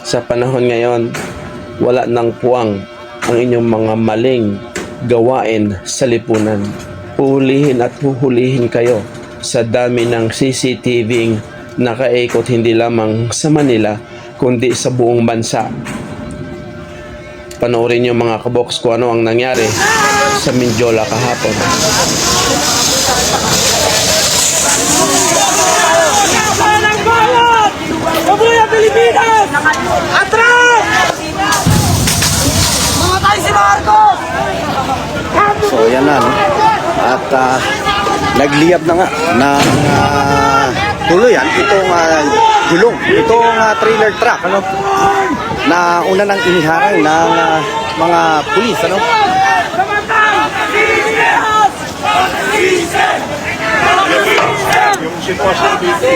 Sa panahon ngayon, wala nang puwang ang inyong mga maling gawain sa lipunan. Huhulihin at huhulihin kayo sa dami ng CCTV nakaikot hindi lamang sa Manila kundi sa buong bansa. Panoorin niyo mga kaboks kung ano ang nangyari sa Mindiola kahapon. Mabuhay ang Pilipinas! Atras! Mga tayo si Marcos! So yan na, no? At nagliyab na nga ng tuluyan itong gulong, itong trailer truck, ano? Na una nang iniharang ng mga pulis, ano? Yung sitwasyon dito,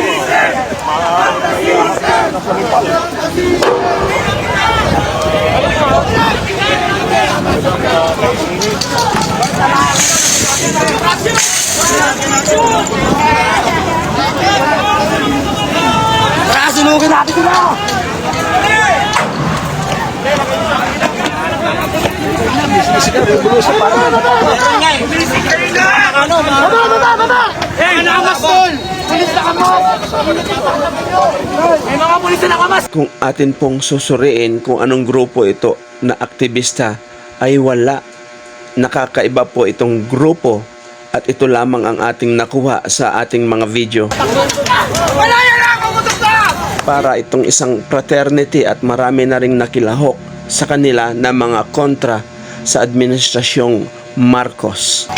Tara, sunugin natin sila! Baba! Nakamas tol! Pulis na kamas! May mga pulis na nakamas! Kung atin pong susuriin kung anong grupo ito na aktivista ay wala. Nakakaiba po itong grupo at ito lamang ang ating nakuha sa ating mga video. Wala yan ako! Para itong isang fraternity at marami na ring nakilahok sa kanila na mga kontra sa administrasyong Marcos.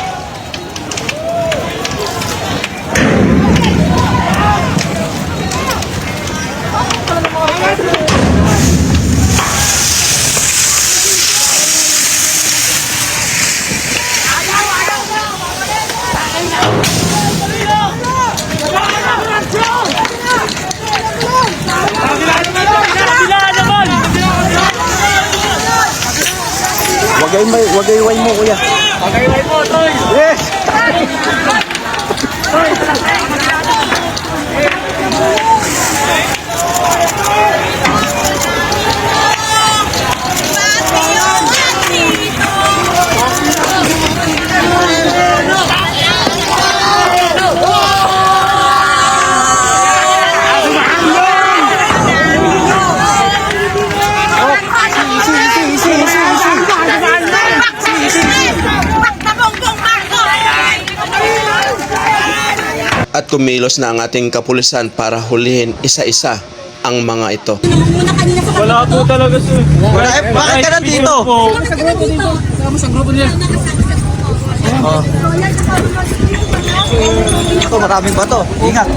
Wagayway mo, kuya. Pagayway mo, Toy! Yes! At kumilos na ang ating kapulisan para hulihin isa-isa ang mga ito. wala po talaga sir. Bakit ka nandito? Kasama sa grupo niya. Ito, maraming bato. Ingat.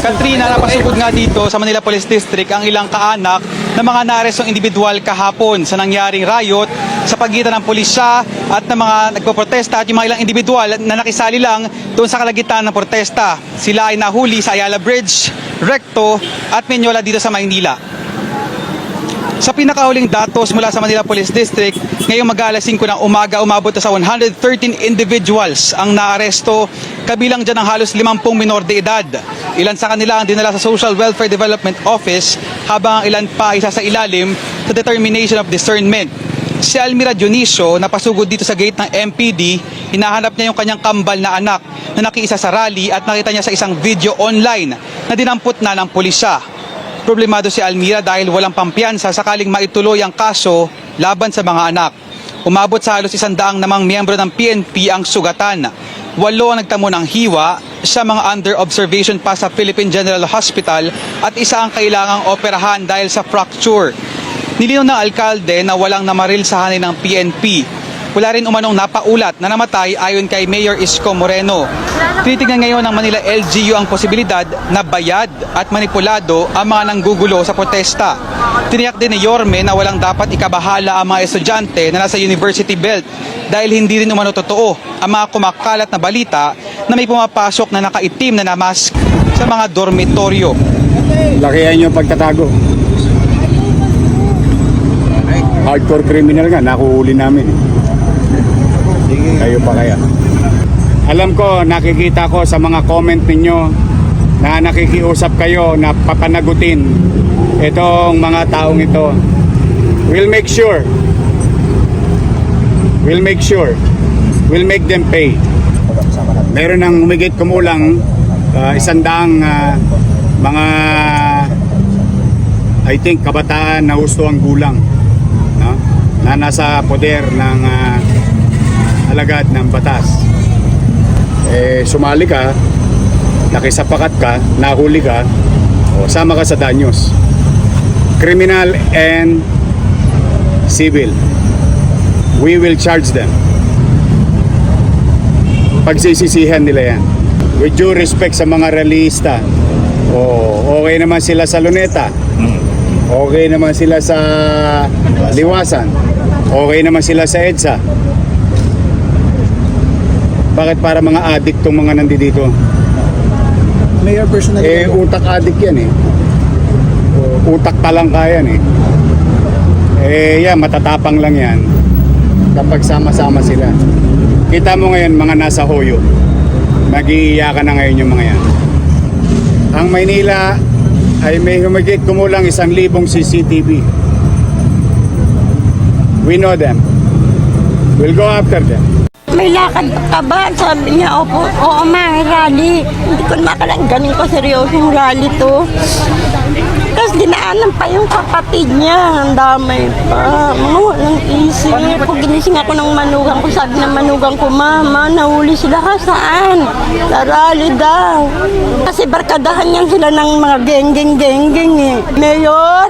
Katrina, napasugod nga dito sa Manila Police District ang ilang kaanak ng mga narestong individual kahapon sa nangyaring riot sa pagitan ng pulisya at ng mga nagpoprotesta at yung mga ilang individual na nakisali lang doon sa kalagitan ng protesta. Sila ay nahuli sa Ayala Bridge, Recto at Mindiola dito sa Maynila. Sa pinakahuling datos mula sa Manila Police District, ngayong mag-aalas 5 ng umaga, umabot na sa 113 individuals ang naaresto, kabilang dyan ang halos 50 minor de edad. Ilan sa kanila ang dinala sa Social Welfare Development Office, habang ang ilan pa ay sa ilalim sa Determination of Discernment. Si Almira Dionisio, napasugod dito sa gate ng MPD, hinahanap niya yung kanyang kambal na anak na nakiisa sa rally at nakita niya sa isang video online na dinampot na ng pulisya. Problemado si Almira dahil walang pampiyansa sakaling maituloy ang kaso laban sa mga anak. Umabot sa halos 100 namang miyembro ng PNP ang sugatan. 8 ang nagtamo ng hiwa, sa mga under observation pa sa Philippine General Hospital at isa ang kailangang operahan dahil sa fracture. Nilinaw ng alkalde na walang namaril sa hanay ng PNP. Wala rin umanong napaulat na namatay ayon kay Mayor Isko Moreno. Tinitignan ngayon ng Manila LGU ang posibilidad na bayad at manipulado ang mga nanggugulo sa protesta. Tiniyak din ni Yorme na walang dapat ikabahala ang mga estudyante na nasa University Belt dahil hindi rin umano totoo ang mga kumakalat na balita na may pumapasok na nakaitim na namask sa mga dormitoryo. Lakihan yung pagtatago. Hardcore criminal nga, nakuhuli namin. Kayo pa kaya? Alam ko, nakikita ko sa mga comment ninyo na nakikiusap kayo na papanagutin itong mga taong ito. We'll make sure. We'll make them pay. Meron ng humigit kumulang 100 mga I think kabataan na husto ang gulang, no? Na nasa poder ng alagad ng batas. Sumali ka, nakisapakat ka, nahuli ka, o sama ka sa danyos. Criminal and civil. We will charge them. Pagsisisihan nila yan. With due respect sa mga realista. Okay naman sila sa Luneta. Okay naman sila sa Liwasan. Okay naman sila sa EDSA. Bakit para mga addict tong mga nandito? Mayor, personally. Utak addict yan eh. Utak talangka yan eh. Yan, matatapang lang yan kapag sama-sama sila. Kita mo ngayon mga nasa Hoyo. Nag-iiyakan na ngayon yung mga yan. Ang Maynila ay may humigit kumulang 1,000 CCTV. We know them. We'll go after them. May lakad ka ba? Sabi niya, opo, oo ma, rally. Hindi ko makalang ganun ko seryoso yung rally to. Tapos dinaanan pa yung kapatid niya. Ang damay pa. Mga walang isip. Kung ginising ako ng manugang ko, sabi ng manugang ko, mama, nahuli sila ka saan? Sa rally daw. Kasi barkadahan yan sila ng mga geng-geng eh. Mayor,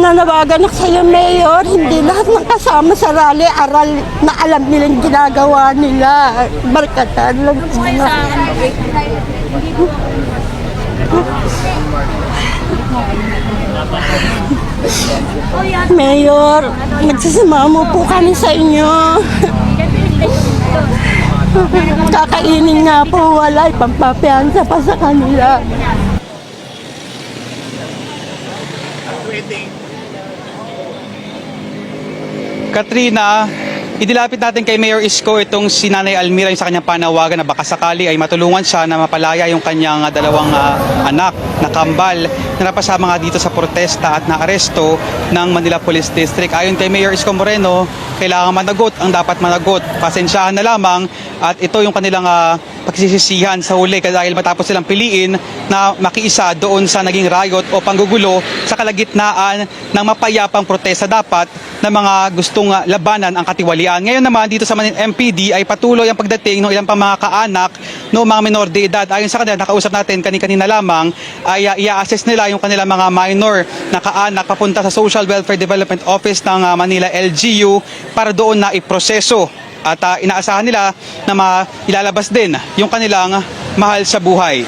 nanawagan ako sa'yo, Mayor. Hindi lahat ng kasama sa rally, aral na alam nilang ginagawa nila. Barkadahan lang sila. Mayor, nagsasama mo po kami sa inyo. Kakainin nga po, wala, pampapiansa pa sa kanila. Katrina, idilapit natin kay Mayor Isko itong si Nanay Almira yung sa kanyang panawagan na baka sakali ay matulungan siya na mapalaya yung kanyang dalawang anak na kambal na napasama nga dito sa protesta at naaresto ng Manila Police District. Ayon kay Mayor Isko Moreno, kailangan managot ang dapat managot. Pasensyahan na lamang at ito yung kanilang pagsisisihan sa huli dahil matapos silang piliin na makiisa doon sa naging riot o panggugulo sa kalagitnaan ng mapayapang protesta dapat ng mga gustong labanan ang katiwalian. Ngayon naman dito sa Manin MPD ay patuloy ang pagdating ng ilang pa mga kaanak no mga minor de edad. Ayon sa kanila, nakausap natin kanina lamang ay i-assess nila yung kanilang mga minor na kaanak papunta sa Social Welfare Development Office ng Manila LGU para doon na iproseso. At inaasahan nila na ilalabas din yung kanilang mahal sa buhay.